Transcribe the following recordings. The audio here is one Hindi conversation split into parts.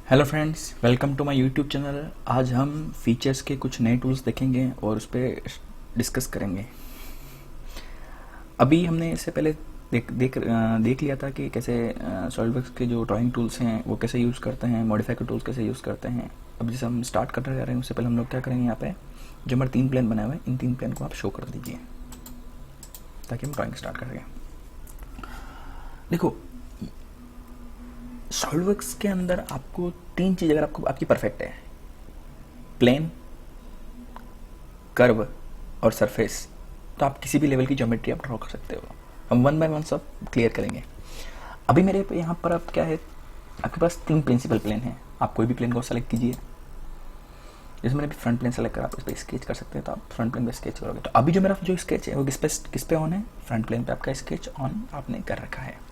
Hello friends, welcome to my YouTube channel. आज हम फीचर्स के कुछ नए टूल्स देखेंगे और उस पर डिस्कस करेंगे। अभी हमने इससे पहले देख लिया था कि कैसे सॉलिडवर्क्स के जो ड्राइंग टूल्स हैं वो कैसे यूज़ करते हैं, मॉडिफाई के टूल्स कैसे यूज़ करते हैं। अब जैसे हम स्टार्ट करने जा रहे हैं उससे पहले हम लोग क्या करेंगे, यहाँ पे जो हमारे 3 प्लान बनाए हुए हैं इन 3 प्लान को आप शो कर दीजिए ताकि हम ड्राइंग स्टार्ट कर सकें। देखो, सॉलिडवर्क्स के अंदर आपको 3 चीज़ अगर आपको आपकी परफेक्ट है, प्लेन, कर्व और सरफेस, तो आप किसी भी लेवल की ज्योमेट्री आप ड्रॉ कर सकते हो। हम वन बाय वन सब क्लियर करेंगे। अभी मेरे पे यहाँ पर अब क्या है, आपके पास 3 प्रिंसिपल प्लेन है। आप कोई भी प्लेन को सेलेक्ट कीजिए। जैसे मैंने फ्रंट प्लेन सेलेक्ट करा, आप इस पर स्केच कर सकते हैं, तो आप फ्रंट प्लेन पे स्केच करोगे। तो अभी जो मेरा जो स्केच है वो किस पे ऑन है, फ्रंट प्लेन पे आपका स्केच ऑन आपने कर रखा है।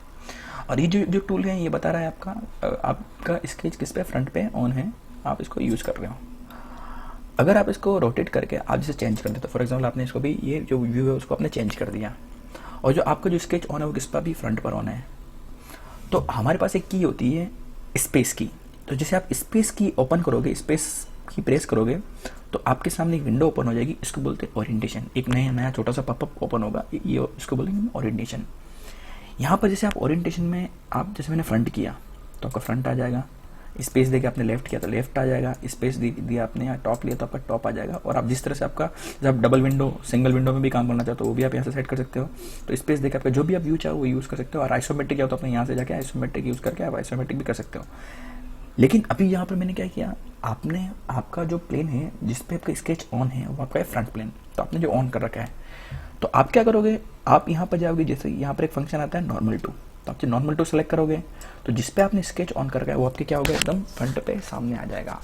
और ये जो टूल है ये बता रहा है आपका स्केच किस पे, फ्रंट पे ऑन है, आप इसको यूज़ कर रहे हो। अगर आप इसको रोटेट करके आप जैसे चेंज कर देते हो, फॉर एग्जांपल आपने इसको भी ये जो व्यू है उसको आपने चेंज कर दिया, और जो आपका जो स्केच ऑन है वो किस पर भी फ्रंट पर ऑन है। तो हमारे पास एक की होती है स्पेस की। तो जैसे आप स्पेस की ओपन करोगे, स्पेस की प्रेस करोगे, तो आपके सामने एक विंडो ओपन हो जाएगी। इसको बोलते हैं ओरिएंटेशन। एक नया छोटा सा पॉपअप ओपन होगा, ये इसको बोलेंगे ओरिएंटेशन। यहाँ पर जैसे आप ओरिएंटेशन में आप जैसे मैंने फ्रंट किया तो आपका फ्रंट आ जाएगा, स्पेस देके आपने लेफ्ट किया तो लेफ्ट आ जाएगा, स्पेस दिया आपने यहाँ टॉप लिया तो आपका टॉप आ जाएगा। और आप जिस तरह से आपका जब आप डबल विंडो सिंगल विंडो में भी काम करना चाहते हो वो भी आप यहाँ से सेट कर सकते हो। तो स्पेस देकर आपका जो भी आप व्यू चाहो वो यूज़ कर सकते हो। और आइसोमेट्रिक क्या होता है, अपने यहाँ से जाके आइसोमेट्रिक यूज़ करके आप आइसोमेट्रिक भी कर सकते हो। लेकिन अभी यहाँ पर मैंने क्या किया, आपने आपका जो प्लेन है जिस पे आपका स्केच ऑन है वो आपका है फ्रंट प्लेन, तो आपने जो ऑन कर रखा है, तो आप क्या करोगे, आप यहाँ पर जाओगे। जैसे यहाँ पर एक फंक्शन आता है नॉर्मल टू, तो आप जो नॉर्मल टू सेलेक्ट करोगे तो जिस पे आपने स्केच ऑन कर रखा है वो आपके क्या होगा, एकदम फ्रंट पे सामने आ जाएगा।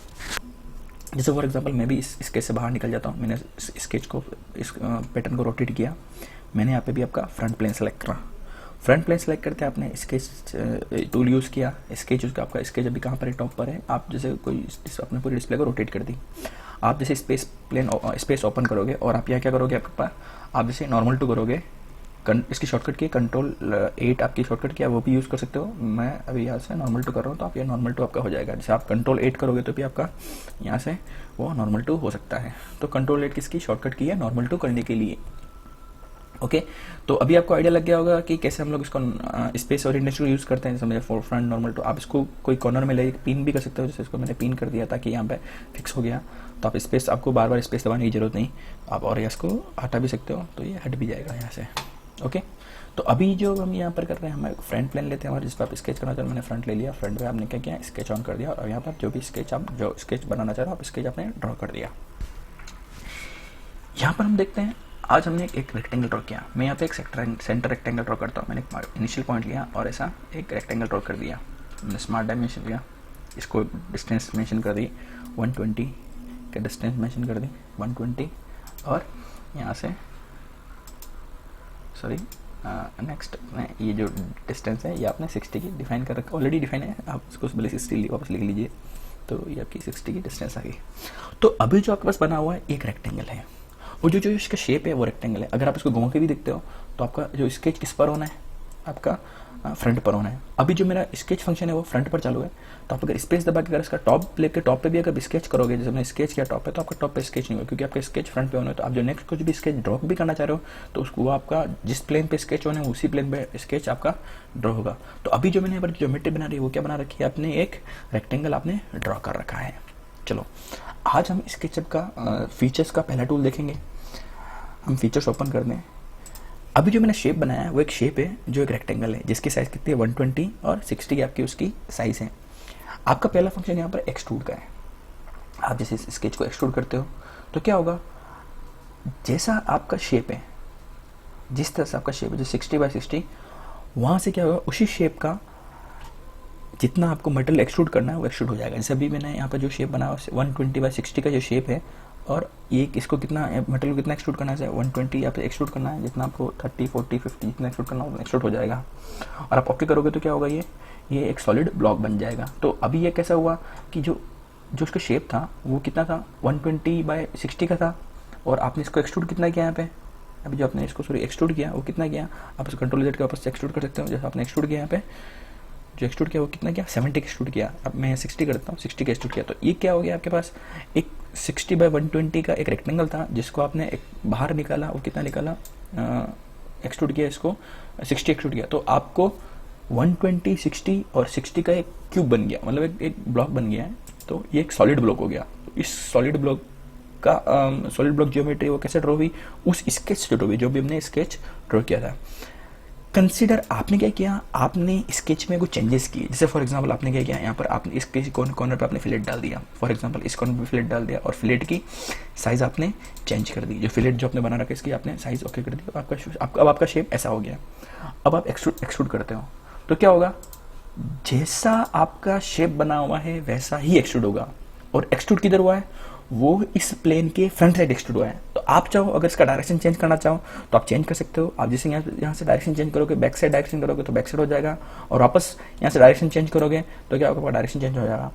जैसे फॉर एग्जांपल मैं भी इस स्केच से बाहर निकल जाता हूँ, मैंने स्केच को इस पैटर्न को रोटेट किया, मैंने यहाँ पे भी आपका फ्रंट प्लेन सेलेक्ट करा। फ्रंट प्लेन सेलेक्ट करके आपने स्केच टूल यूज़ किया, स्केच उसका आपका स्केच अभी कहाँ पर है, टॉप पर है। आप जैसे कोई अपने पूरी डिस्प्ले को रोटेट कर दी, आप जैसे स्पेस ओपन करोगे और आप यहाँ क्या करोगे, आपके पास आप जैसे नॉर्मल टू करोगे, इसकी शॉर्टकट की कंट्रोल 8 आपकी शॉर्टकट की है, वो भी यूज़ कर सकते हो। मैं अभी यहाँ से नॉर्मल टू कर रहा हूँ तो आप ये नॉर्मल टू आपका हो जाएगा। जैसे आप कंट्रोल 8 करोगे तो भी आपका यहाँ से वो नॉर्मल टू हो सकता है। तो कंट्रोल 8 किसकी शॉर्टकट की है, नॉर्मल टू करने के लिए। ओके, तो अभी आपको आइडिया लग गया होगा कि कैसे हम लोग इसको स्पेस ओरिएंटेशन यूज़ करते हैं। जैसे मेरे फ्रंट नॉर्मल टू, आप इसको कोई कॉर्नर में ले पिन भी कर सकते हो। जैसे इसको मैंने पिन कर दिया ताकि यहाँ पे फिक्स हो गया, तो आप स्पेस, आपको बार बार स्पेस दबाने की जरूरत नहीं, आप और इसको हटा भी सकते हो, तो ये हट भी जाएगा यहाँ से। ओके, तो अभी जो हम यहाँ पर कर रहे हैं, हम फ्रंट प्लेन लेते हैं हमारे, जिस पर आप स्केच करना चाह रहे हो, मैंने फ्रंट ले लिया। फ्रंट पे आपने क्या किया, स्केच ऑन कर दिया, और यहाँ पर जो भी स्केच आप जो स्केच बनाना चाह रहे हो आप स्केच आपने ड्रॉ कर दिया। यहाँ पर हम देखते हैं, आज हमने एक रेक्टेंगल ड्रॉ किया। मैं यहाँ पे एक सेंटर रेक्टेंगल ड्रॉ करता हूँ। मैंने एक इनिशियल पॉइंट लिया और ऐसा एक रेक्टेंगल ड्रॉ कर दिया। मैंने स्मार्ट डायमेंशन लिया, इसको डिस्टेंस मेंशन कर दी 120 का, डिस्टेंस मेंशन कर दी 120, और यहाँ से सॉरी नेक्स्ट ये जो डिस्टेंस है ये आपने 60 की डिफाइन कर रखा, ऑलरेडी डिफाइन है, आप इसको पहले 60 वापस लिख लीजिए, तो ये आपकी 60 की डिस्टेंस आ गई। तो अभी जो आपके पास बना हुआ है एक रेक्टेंगल है, और जो इसका शेप है वो रेक्टेंगल है। अगर आप इसको घुमा के भी देखते हो तो आपका जो स्केच किस पर होना है, आपका फ्रंट पर होना है। अभी जो मेरा स्केच फंक्शन है वो फ्रंट पर चालू है, तो आप अगर स्पेस दबा के अगर इसका टॉप लेके टॉप पे भी अगर स्केच करोगे, जैसे मैंने स्केच किया टॉप पे, तो आपका टॉप पे स्केच नहीं होगा क्योंकि आपका स्केच फ्रंट पे होना है। तो आप जो नेक्स्ट कुछ भी स्केच ड्रॉ भी करना चाह रहे हो तो उसको वो आपका जिस प्लेन पे स्केच होना है उसी प्लेन पे स्केच आपका ड्रॉ होगा। तो अभी जो मैंने यहाँ पर ज्योमेट्री बना रही है वो क्या बना रखी है, आपने एक रेक्टेंगल आपने ड्रॉ कर रखा है। चलो, आज हम स्केचअप का फीचर्स का पहला टूल देखेंगे। हम फीचर्स ओपन कर दें। अभी जो मैंने शेप बनाया है वो एक शेप है जो एक रेक्टेंगल है, जिसकी साइज़ कितनी है 120 और 60 की आपकी उसकी साइज़ है। आपका पहला फंक्शन यहाँ पर एक्सट्रूड का है। आप जैसे इस स्केच को एक्सट्रूड करते हो तो क्या होगा, जैसा आपका शेप है, जिस तरह से आपका शेप है जो 60/60, वहाँ से क्या होगा, उसी शेप का जितना आपको मटेरियल एक्सट्रूड करना है वो एक्सट्रूड हो जाएगा। जैसे अभी मैंने यहाँ पर जो शेप बनाया 120/60 का जो शेप है, और ये इसको कितना मटेरियल कितना एक्सट्रूड करना है, 120 आप एक्सट्रूड करना है, जितना आपको 30, 40, 50 जितना एक्सट्रूड करना हो एक्सट्रूड हो जाएगा। और आप ओके करोगे तो क्या होगा, ये एक सॉलिड ब्लॉक बन जाएगा। तो अभी ये कैसा हुआ कि जो उसका शेप था वो कितना था, 120/60 का था, और आपने इसको एक्सट्रूड कितना किया यहाँ पे, अभी जो आपने इसको एक्सट्रूड किया वो कितना किया, आप इसको कंट्रोल Z के वापस से एक्सट्रूड कर सकते हो। जैसे आपने एक्सट्रूड किया यहाँ पे जो एक्सट्रूड किया वो कितना किया, 70 का एक्सट्रूड किया। अब मैं 60 करता हूँ, 60 का एक्सट्रूड किया, तो ये क्या हो गया आपके पास, एक 60/120 का एक रेक्टेंगल था जिसको आपने एक बाहर निकाला, वो कितना निकाला, एक्सट्रूड किया, इसको 60 एक्सट्रूड किया, तो आपको 120, 60 और 60 का एक क्यूब बन गया, मतलब एक ब्लॉक बन गया है। तो ये एक सॉलिड ब्लॉक हो गया। इस सॉलिड ब्लॉक का सॉलिड ब्लॉक ज्योमेट्री वो कैसे ड्रॉ हुई, उस स्केच से ड्रॉ हुई जो भी हमने स्केच ड्रॉ किया था। कंसीडर आपने क्या किया, आपने स्केच में कुछ चेंजेस किए। जैसे फॉर एग्जांपल आपने क्या किया, यहाँ पर आपने इस कॉर्नर पर आपने फिलेट डाल दिया, फॉर एग्जांपल इस कॉर्नर पर फिलेट डाल दिया और फिलेट की साइज आपने चेंज कर दी। जो फिलेट जो आपने बना रखा है इसकी आपने साइज ओके कर दी, अब आपका शेप ऐसा हो गया। अब आप एक्सट्रूड करते हो तो क्या होगा, जैसा आपका शेप बना हुआ है वैसा ही एक्सट्रूड होगा। और एक्सट्रूड किधर हुआ है, वो इस प्लेन के फ्रंट साइड एक्सट्रूड हुआ है। तो आप चाहो अगर इसका डायरेक्शन चेंज करना चाहो तो आप चेंज कर सकते हो। आप जैसे यहाँ से डायरेक्शन चेंज करोगे, बैक साइड डायरेक्शन करोगे तो बैक साइड हो जाएगा, और वापस यहाँ से डायरेक्शन चेंज करोगे तो क्या होगा, डायरेक्शन चेंज हो जाएगा।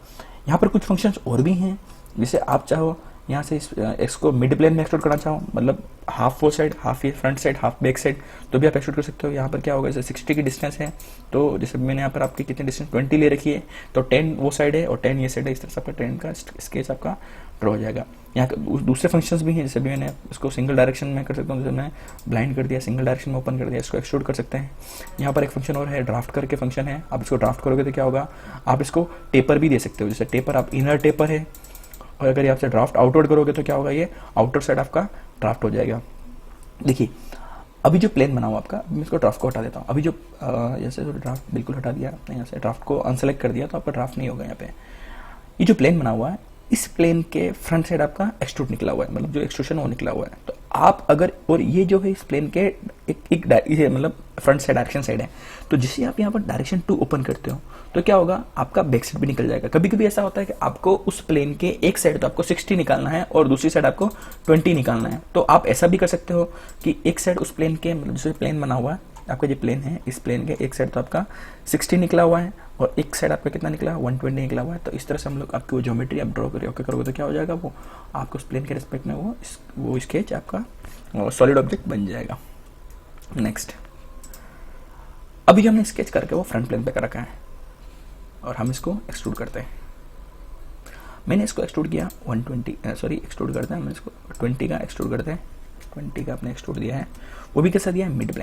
यहाँ पर कुछ फंक्शंस और भी हैं, जैसे आप चाहो यहाँ से इसको मिड प्लेन में एक्सट्रूड करना चाहो, मतलब हाफ फोर साइड, हाफ ये front side, half back side, तो भी आप एक्सट्रूड कर सकते हो। यहाँ पर क्या होगा, जैसे 60 की डिस्टेंस है, तो जैसे मैंने यहाँ पर आपकी कितनी डिस्टेंस 20 ले रखी है, तो 10 वो साइड है और 10 ये साइड है, इस तरह से आपका 10 का स्केच आपका ड्रॉ हो जाएगा। यहाँ दूसरे फंक्शंस भी हैं, जैसे भी मैंने इसको सिंगल डायरेक्शन में कर सकता हूँ, जैसे मैं ब्लाइंड कर दिया, सिंगल डायरेक्शन में ओपन कर दिया, इसको एक्सट्रूड कर सकते हैं। यहाँ पर एक फंक्शन और है, ड्राफ्ट करके फंक्शन है। आप इसको ड्राफ्ट करोगे तो क्या होगा, आप इसको टेपर भी दे सकते हो। जैसे टेपर आप इनर टेपर है, और अगर आपसे ड्राफ्ट आउटवर्ड करोगे तो क्या होगा, ये आउटर साइड आपका ड्राफ्ट हो जाएगा। देखिए अभी जो प्लेन बना हुआ आपका, मैं इसको ड्राफ्ट को हटा देता हूँ। अभी जो जैसे ड्राफ्ट बिल्कुल हटा दिया आपने, यहाँ से ड्राफ्ट को अनसेलेक्ट कर दिया तो आपका ड्राफ्ट नहीं होगा। यहाँ पे ये जो प्लेन बना हुआ है, इस प्लेन के फ्रंट साइड आपका एक्सट्रूड निकला हुआ है, मतलब जो एक्सट्रूशन वो निकला हुआ है। तो आप अगर, और ये जो है इस प्लेन के एक मतलब फ्रंट साइड डायरेक्शन साइड है, तो जिसे आप यहाँ पर डायरेक्शन 2 ओपन करते हो तो क्या होगा, आपका बैक साइड भी निकल जाएगा। कभी कभी ऐसा होता है कि आपको उस प्लेन के एक साइड तो आपको 60 निकालना है और दूसरी साइड आपको 20 निकालना है, तो आप ऐसा भी कर सकते हो कि एक साइड उस प्लेन के, मतलब जैसे प्लेन बना हुआ है आपका, जो प्लेन है इस प्लेन के एक साइड तो आपका 60 निकला हुआ है और एक साइड आपका कितना निकला, 120 निकला हुआ है। तो इस तरह से हम लोग आपकी वो ज्योमेट्री आप ड्रॉ करोगे, ओके करोगे तो क्या हो जाएगा, वो आपको उस प्लेन के रिस्पेक्ट में वो स्केच आपका सॉलिड ऑब्जेक्ट बन जाएगा। नेक्स्ट, अभी जो हमने स्केच करके वो फ्रंट प्लेन पे कर रखा है और हम इसको एक्सट्रूड करते हैं। मैंने इसको एक्सट्रूड किया 120, एक्सट्रूड करते हैं हम इसको 20 का एक्सट्रूड करते हैं। 20 का आपने एक्सट्रूड दिया है, वो भी कैसा दिया है, मिड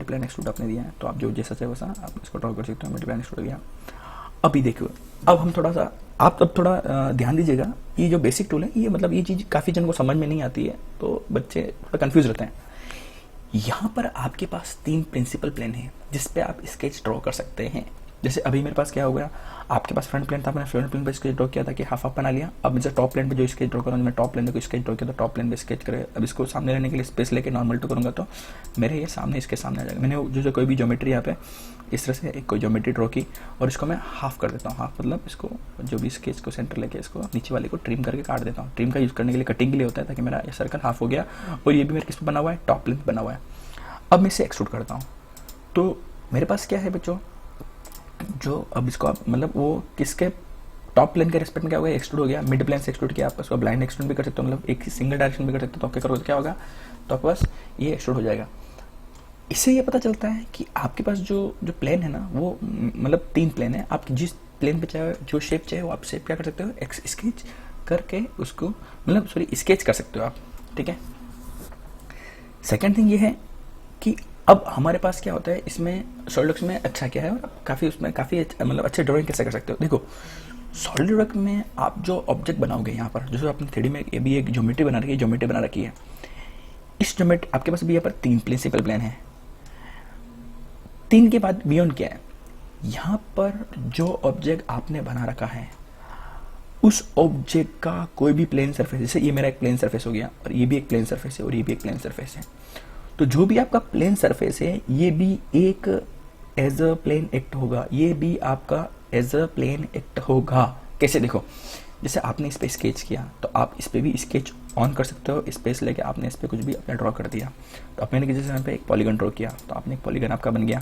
प्लेन एक्सट्रूड आपने दिया है। तो आप जो जैसा चाहे वैसा आप इसको ड्रॉ कर सकते हो, मिड प्लेन एक्सट्रूड दिया। अभी देखो, अब हम थोड़ा सा, आप तब थोड़ा ध्यान दीजिएगा, ये जो बेसिक टूल है ये, मतलब ये चीज़ काफ़ी जन को समझ में नहीं आती है, तो बच्चे थोड़ा कन्फ्यूज रहते हैं। यहाँ पर आपके पास 3 प्रिंसिपल प्लेन है जिस पे आप स्केच ड्रॉ कर सकते हैं। जैसे अभी मेरे पास क्या हो गया, आपके पास फ्रंट प्लेन था, मैंने फ्रंट प्लेन पे स्केच ड्रॉ किया था कि हाफ बना लिया। अब मुझे टॉप प्लेन पे जो स्केच ड्रॉ करूँगा, मैं टॉप प्लेन पे कोई स्केच ड्रॉ किया तो टॉप प्लेन पे स्केच करे। अब इसको सामने रहने के लिए स्पेस लेके नॉर्मल टू करूँगा तो मेरे ये सामने, इसके सामने आ जाएगा। मैंने जो कोई भी ज्योमेट्री यहाँ पे इस तरह से एक कोई ज्योमेट्री ड्रॉ की और इसको मैं हाफ कर देता हूँ। हाफ मतलब इसको जो भी स्केच को सेंटर लेके इसको नीचे वाले को ट्रिम करके काट देता हूँ। ट्रिम का यूज़ करने के लिए कटिंग के लिए होता है, ताकि मेरा ये सर्कल हाफ हो गया और ये भी मेरे किस पे बना हुआ है, टॉप प्लेन पे बना हुआ है। अब मैं इसे एक्सट्रूड करता हूँ तो मेरे पास क्या है बच्चों, जो अब इसको आप, मतलब वो किसके टॉप प्लेन के रिस्पेक्ट में क्या हो गया, एक्सट्रूड हो गया। मिड प्लेन से एक्सट्रूड किया, आप उसको ब्लाइंड एक्सट्रूड भी कर सकते हो, मतलब एक सिंगल डायरेक्शन भी कर सकते हो। तो क्या करोगे, क्या होगा, तो आपके पास ये एक्सट्रूड हो जाएगा। इससे ये पता चलता है कि आपके पास जो प्लेन है ना, वो मतलब 3 प्लेन है। आप जिस प्लेन पे चाहे जो शेप चाहे वो आप शेप क्या कर सकते हो, स्केच करके उसको, मतलब स्केच कर सकते हो आप, ठीक है। सेकेंड थिंग ये है कि अब हमारे पास क्या होता है इसमें, सॉलिडवर्क्स में अच्छा क्या है, और आप काफ़ी उसमें काफ़ी मतलब अच्छे ड्राइंग कैसे कर सकते हो। देखो सॉलिडवर्क में आप जो ऑब्जेक्ट बनाओगे, यहाँ पर जो आपने 3D में ये भी एक ज्योमेट्री बना रखी है, ज्योमेट्री बना रखी है। इस ज्योमेट्री आपके पास भी यहाँ पर 3 प्रिंसिपल प्लेन है। 3 के बाद बियॉन्ड क्या है, यहाँ पर जो ऑब्जेक्ट आपने बना रखा है उस ऑब्जेक्ट का कोई भी प्लेन सरफेस, जैसे ये मेरा एक प्लेन सरफेस हो गया और ये भी एक प्लेन सरफेस है और ये भी एक प्लेन सरफेस है, तो जो भी आपका प्लेन सरफेस है ये भी एक एज अ प्लेन एक्ट होगा, ये भी आपका एज अ प्लेन एक्ट होगा। कैसे, देखो जैसे आपने इस पे स्केच किया तो आप इस पे भी स्केच ऑन कर सकते हो, स्पेस लेके आपने इस पे कुछ भी अपना ड्रॉ कर दिया। तो आप मैंने जैसे यहाँ पे एक पॉलीगन ड्रॉ किया तो आपने एक पॉलीगन आपका बन गया।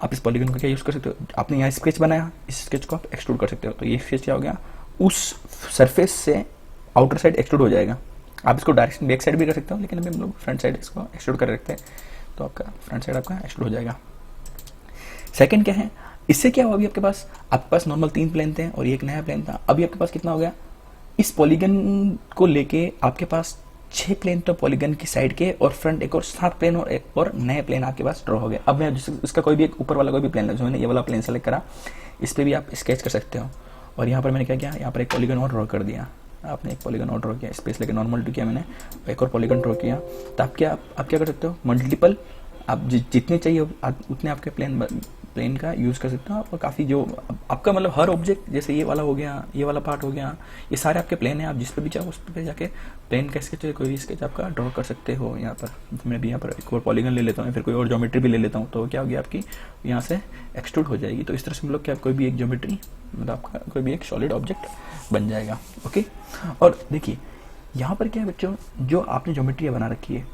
आप इस पॉलीगन को क्या यूज़ कर सकते हो, आपने यहाँ स्केच बनाया, इस स्केच को आप एक्सट्रूड कर सकते हो। तो ये स्केच क्या हो गया, उस सरफेस से आउटर साइड एक्सट्रूड हो जाएगा। आप इसको डायरेक्शन बैक साइड भी कर सकते हो, लेकिन अभी हम लोग फ्रंट साइड इसको एक्सट्रूड कर रखते हैं, तो आपका फ्रंट साइड आपका एक्सट्रूड हो जाएगा। सेकंड क्या है, इससे क्या हुआ, अभी आपके पास नॉर्मल 3 प्लेन थे और एक नया प्लेन था। अभी आपके पास कितना हो गया, इस पॉलीगन को लेके आपके पास 6 प्लेन तो पॉलीगन की साइड के, और फ्रंट एक और 7 प्लेन और एक और नए प्लेन आपके पास ड्रॉ हो गए। अब मैं इसका कोई भी एक ऊपर वाला कोई भी प्लेन, जो मैंने ये वाला प्लेन सेलेक्ट करा, इस पर भी आप स्केच कर सकते हो। और यहाँ पर मैंने क्या किया, यहाँ पर एक पॉलीगन और ड्रॉ कर दिया। आपने एक पॉलीगन और ड्रॉ किया, स्पेस लेके नॉर्मल टू किया मैंने, एक और पॉलीगन ड्रॉ किया। तो आप क्या कर सकते हो, मल्टीपल आप जितने चाहिए उतने आपके प्लेन का यूज़ कर सकते हो आप। और काफ़ी जो आपका मतलब हर ऑब्जेक्ट, जैसे ये वाला हो गया, ये वाला पार्ट हो गया, ये सारे आपके प्लेन हैं। आप जिस पे भी चाहो उस पे जाके प्लेन का स्केच, कोई भी स्केच आपका ड्रॉ कर सकते हो। यहाँ पर मैं भी यहाँ पर एक और पॉलीगन ले लेता हूँ, फिर कोई और ज्योमेट्री भी ले लेता हूँ, तो क्या होगी आपकी यहाँ से एक्सट्रूड हो जाएगी। तो इस तरह से हम लोग क्या कोई भी एक ज्योमेट्री, मतलब आपका कोई भी एक सॉलिड ऑब्जेक्ट बन जाएगा। ओके, और देखिए यहाँ पर क्या है बच्चों, जो आपने ज्योमेट्री बना रखी है,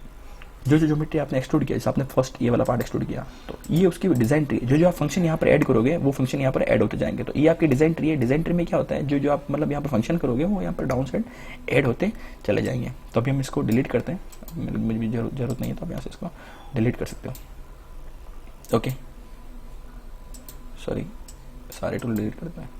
जो ज्योमेट्री आपने एक्सट्रूड किया, जैसे आपने फर्स्ट ये वाला पार्ट एक्सट्रूड किया, तो ये उसकी डिजाइन ट्री, जो आप फंक्शन यहाँ पर ऐड करोगे वो फंक्शन यहाँ पर ऐड होते जाएंगे। तो ये आपकी डिजाइन ट्री है। डिजाइन ट्री में क्या होता है, जो आप मतलब यहाँ पर फंक्शन करोगे वो यहाँ पर डाउन साइड ऐड होते चले जाएंगे। तो अभी हम इसको डिलीट करते हैं, मुझे भी जरूरत नहीं है, तो आप यहाँ से इसको डिलीट कर सकते हो। ओके, सॉरी, सारे टूल डिलीट करते हैं।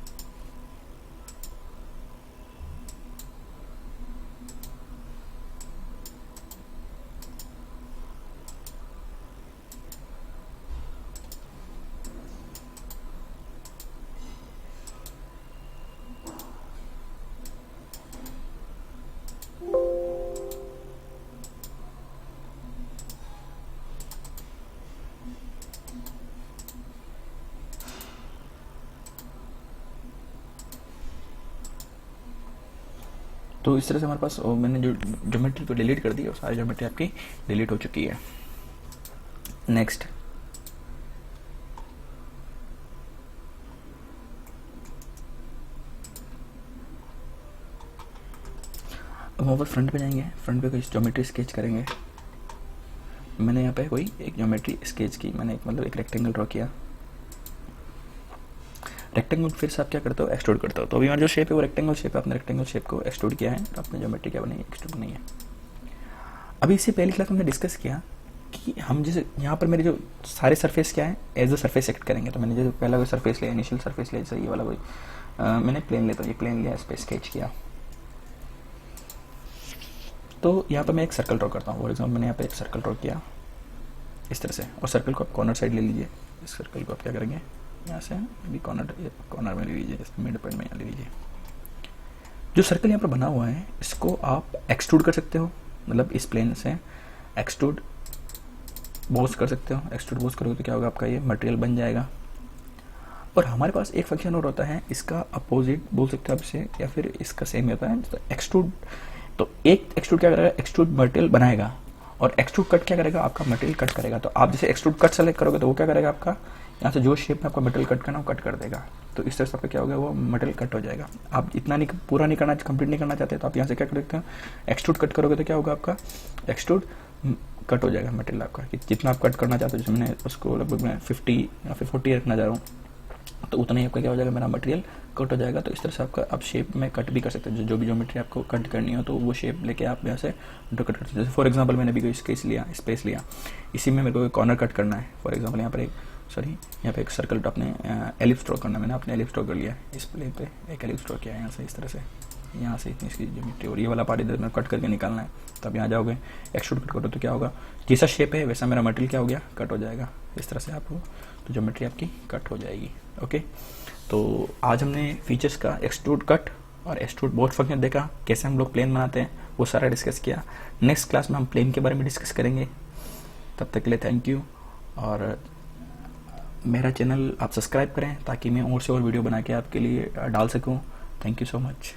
तो इस तरह से हमारे पास मैंने जो ज्योमेट्री को डिलीट कर दी और सारी ज्योमेट्री आपकी डिलीट हो चुकी है। नेक्स्ट, अब वहाँ पर फ्रंट पे जाएंगे, फ्रंट पे कोई ज्योमेट्री स्केच करेंगे। मैंने यहाँ पे कोई एक ज्योमेट्री स्केच की, मैंने एक रेक्टेंगल ड्रॉ किया। रेक्टेंगल फिर से आप क्या करते हो, एक्सट्रूड करते हो। तो अभी हमारा जो शेप है वो रेक्टेंगल शेप है, आपने रेक्टेंगल शेप को एक्सट्रूड किया है, तो आपने ज्योमेट्री क्या बनाई, एक्सट्रूड नहीं है। अभी इससे पहली क्लास में हमने डिस्कस किया कि हम जैसे यहाँ पर मेरे जो सारे सरफेस क्या है, एज अ सरफेस सेलेक्ट करेंगे। तो मैंने जो पहला कोई सरफेस लिया, इनिशियल सरफेस लिया, जैसे ये वाला कोई मैंने प्लेन लेता हूँ, ये प्लेन लिया, इस पर स्केच किया। तो यहाँ पर मैं एक सर्कल ड्रॉ करता हूँ। फॉर एग्जाम्पल मैंने यहाँ पे एक सर्कल ड्रॉ किया इस तरह से, और सर्कल को आप कॉर्नर साइड ले लीजिए। इस सर्कल को आप क्या करेंगे, यहाँ से भी कॉर्नर में ले लीजिए, मिड पॉइंट में यहाँ ले लीजिए। जो सर्कल यहाँ पर बना हुआ है इसको आप एक्सट्रूड कर सकते हो, मतलब इस प्लेन से एक्सट्रूड बोस कर सकते हो। एक्सट्रूड बोस करोगे तो क्या होगा, आपका ये मटेरियल बन जाएगा। और हमारे पास एक फंक्शन और होता है, इसका अपोजिट बोल सकते हो आप इसे, या फिर इसका सेम होता है, तो एक्सट्रूड। तो एक एक्सट्रूड क्या करेगा, एक्सट्रूड मटेरियल बनाएगा, और एक्सट्रूड कट क्या करेगा, आपका मटेरियल कट करेगा। तो आप जैसे एक्सट्रूड कट सेलेक्ट करोगे तो वो क्या करेगा, आपका यहाँ से जो शेप में आपका मटेरियल कट करना वो कट कर देगा। तो इस तरह से आपका क्या होगा, वो मटेरियल कट हो जाएगा। आप इतना नहीं, पूरा नहीं करना, कंप्लीट नहीं करना चाहते तो आप यहाँ से क्या कर सकते हैं, एक्सट्रूड कट करोगे तो क्या होगा, आपका एक्सट्रूड कट हो जाएगा मटेरियल आपका, कि जितना आप कट करना चाहते हो। जैसे मैंने उसको लगभग मैं 50 या फिर 40 रखना चाह रहा हूँ, तो उतना ही आपका क्या हो जाएगा, मेरा मटेरियल कट हो जाएगा। तो इस तरह से आपका आप शेप में कट भी कर सकते हैं, जो भी ज्योमेट्री आपको कट करनी हो तो वो शेप लेके आप यहाँ से ड्रॉ कट कर सकते हैं। जैसे फॉर एग्जांपल मैंने भी कोई स्पेस लिया, इसी में मेरे को कॉर्नर कट करना है। फॉर एग्जांपल यहाँ पे एक सर्कल तो अपने एलिप्स ड्रॉ करना है, मैंने अपने एलिप्स ड्रॉ कर लिया, इस प्लेन पे एक एलिप्स ड्रॉ किया है यहाँ से, इस तरह से यहाँ से इतनी इसकी ज्योमेट्री, और ये वाला पार्ट इधर में कट करके निकालना है। तो आप यहाँ जाओगे, एक्सट्रूड कट करो तो क्या होगा, जैसा शेप है वैसा मेरा मटेरियल क्या हो गया, कट हो जाएगा। इस तरह से आपको तो ज्योमेट्री आपकी कट हो जाएगी। ओके, तो आज हमने फीचर्स का एक्सट्रूड कट और एक्सट्रूड बोथ फंक्शन देखा, कैसे हम लोग प्लेन बनाते हैं वो सारा डिस्कस किया। नेक्स्ट क्लास में हम प्लेन के बारे में डिस्कस करेंगे। तब तक के लिए थैंक यू, और मेरा चैनल आप सब्सक्राइब करें ताकि मैं और से और वीडियो बना के आपके लिए डाल सकूं। Thank you so much.